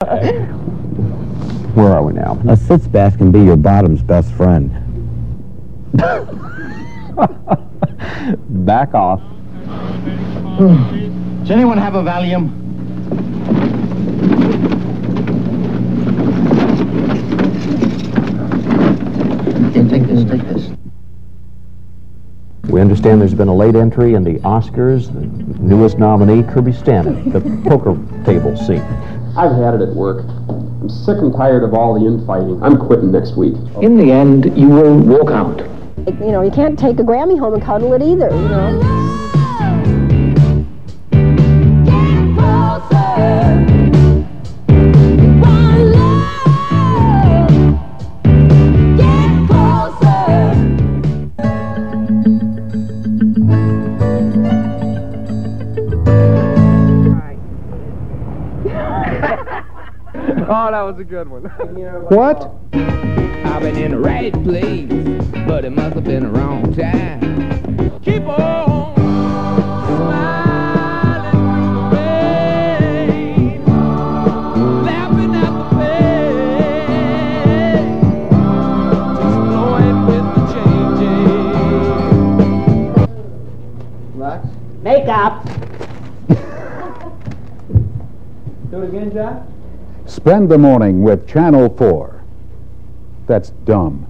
Where are we now? A sitz bath can be your bottom's best friend. Back off. Does anyone have a Valium? Here, take this. We understand there's been a late entry in the Oscars. The newest nominee, Kirby Stanton, the poker table scene. I've had it at work. I'm sick and tired of all the infighting. I'm quitting next week. In the end, you will walk out. You know, you can't take a Grammy home and cuddle it either, you know. Oh, that was a good one. What? I've been in the right place, but it must have been the wrong time. Keep on smiling through the rain, laughing at the pain, just flowing with the changing. Relax. Makeup. Do it again, Jack. Spend the morning with Channel 4. That's dumb.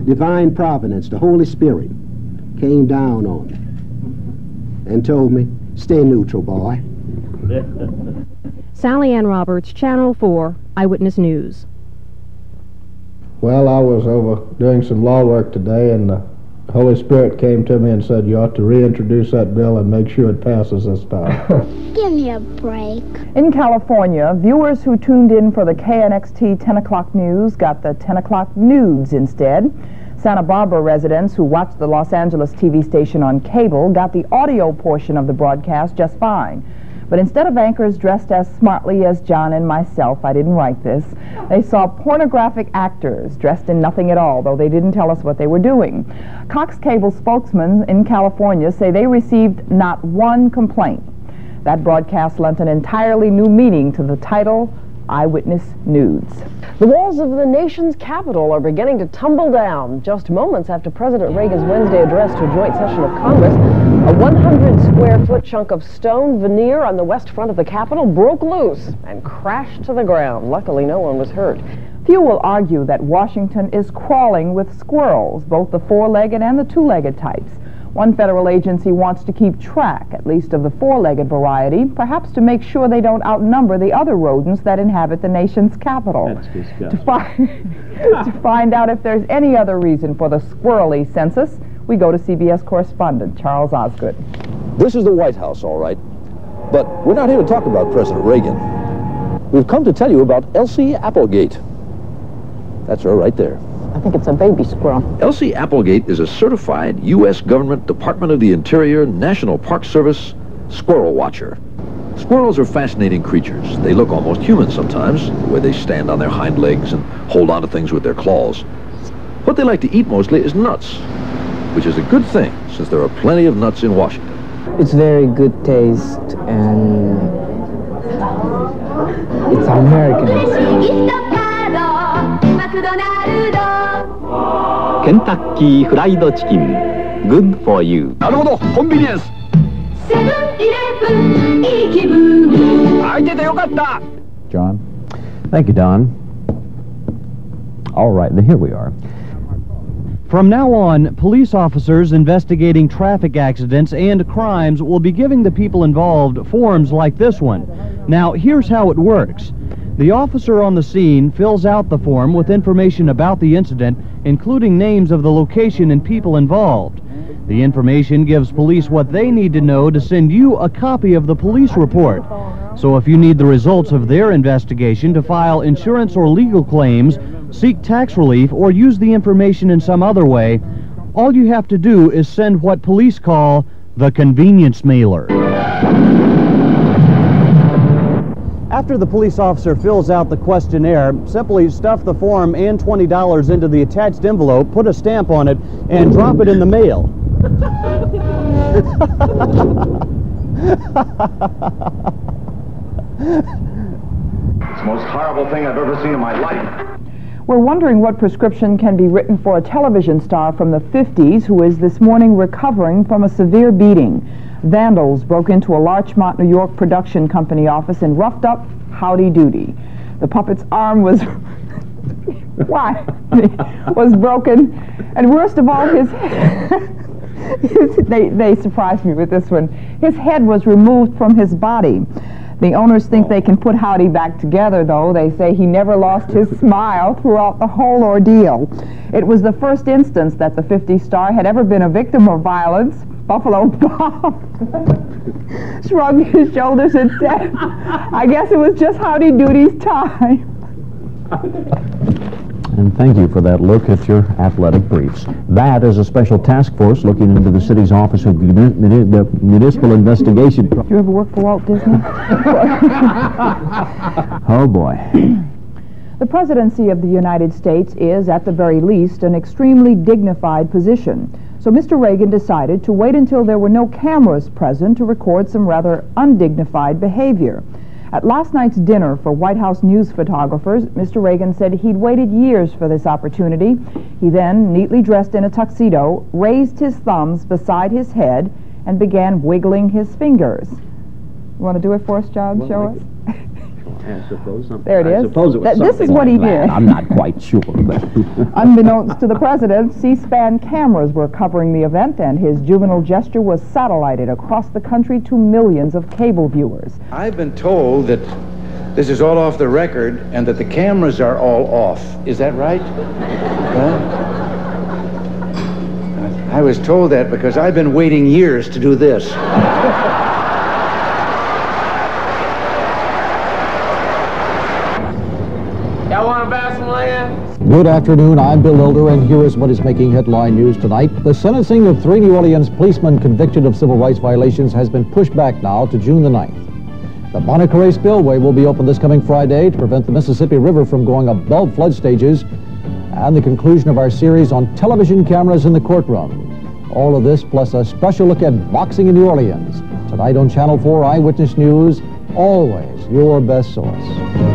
Divine Providence, the Holy Spirit, came down on me and told me, stay neutral, boy. Sally Ann Roberts, Channel 4, Eyewitness News. Well, I was over doing some law work today, and the Holy Spirit came to me and said, you ought to reintroduce that bill and make sure it passes this time. Give me a break. In California, viewers who tuned in for the KNXT 10 o'clock news got the 10 o'clock nudes instead. Santa Barbara residents who watched the Los Angeles TV station on cable got the audio portion of the broadcast just fine. But instead of anchors dressed as smartly as John and myself, I didn't write this, they saw pornographic actors dressed in nothing at all, though they didn't tell us what they were doing. Cox Cable spokesmen in California say they received not one complaint. That broadcast lent an entirely new meaning to the title, Eyewitness Nudes. The walls of the nation's capital are beginning to tumble down. Just moments after President Reagan's Wednesday address to a joint session of Congress, a 100-square-foot chunk of stone veneer on the west front of the Capitol broke loose and crashed to the ground. Luckily, no one was hurt. Few will argue that Washington is crawling with squirrels, both the four-legged and the two-legged types. One federal agency wants to keep track, at least of the four-legged variety, perhaps to make sure they don't outnumber the other rodents that inhabit the nation's capital. That's disgusting. To find out if there's any other reason for the squirrely census, we go to CBS correspondent Charles Osgood. This is the White House, all right. But we're not here to talk about President Reagan. We've come to tell you about Elsie Applegate. That's her right there. I think it's a baby squirrel. Elsie Applegate is a certified U.S. government Department of the Interior National Park Service squirrel watcher. Squirrels are fascinating creatures. They look almost human sometimes, the way they stand on their hind legs and hold on to things with their claws. What they like to eat mostly is nuts, which is a good thing since there are plenty of nuts in Washington. It's very good taste and it's American. Kentucky Fried Chicken. Good for you. なるほど、コンビニエンス。開いててよかった。 John? Thank you, Don. All right, here we are. From now on, police officers investigating traffic accidents and crimes will be giving the people involved forms like this one. Now, here's how it works. The officer on the scene fills out the form with information about the incident, including names of the location and people involved. The information gives police what they need to know to send you a copy of the police report. So if you need the results of their investigation to file insurance or legal claims, seek tax relief, or use the information in some other way, all you have to do is send what police call the convenience mailer. After the police officer fills out the questionnaire, simply stuff the form and $20 into the attached envelope, put a stamp on it, and drop it in the mail. It's the most horrible thing I've ever seen in my life. We're wondering what prescription can be written for a television star from the 50s who is this morning recovering from a severe beating. Vandals broke into a Larchmont, New York production company office and roughed up Howdy Doody. The puppet's arm was was broken, and worst of all, they surprised me with this one. His head was removed from his body. The owners think they can put Howdy back together, though. They say he never lost his smile throughout the whole ordeal. It was the first instance that the 50 star had ever been a victim of violence. Buffalo Bob shrugged his shoulders and said, I guess it was just Howdy Doody's time. And thank you for that look at your athletic briefs. That is a special task force looking into the city's Office of Municipal Investigation. Did you ever work for Walt Disney? Oh, boy. The presidency of the United States is, at the very least, an extremely dignified position. So Mr. Reagan decided to wait until there were no cameras present to record some rather undignified behavior. At last night's dinner for White House news photographers, Mr. Reagan said he'd waited years for this opportunity. He then, neatly dressed in a tuxedo, raised his thumbs beside his head and began wiggling his fingers. You want to do it for us, John? Show us. I suppose something. There it is. I suppose it was this is what he did. I'm not quite sure. But Unbeknownst to the president, C-SPAN cameras were covering the event, and his juvenile gesture was satellited across the country to millions of cable viewers. I've been told that this is all off the record and that the cameras are all off. Is that right? Huh? I was told that because I've been waiting years to do this. Y'all want to buy some land? Good afternoon, I'm Bill Elder, and here is what is making headline news tonight. The sentencing of 3 New Orleans policemen convicted of civil rights violations has been pushed back now to June the 9th. The Bonnet Spillway will be open this coming Friday to prevent the Mississippi River from going above flood stages, and the conclusion of our series on television cameras in the courtroom. All of this plus a special look at boxing in New Orleans. Tonight on Channel 4 Eyewitness News, always your best source.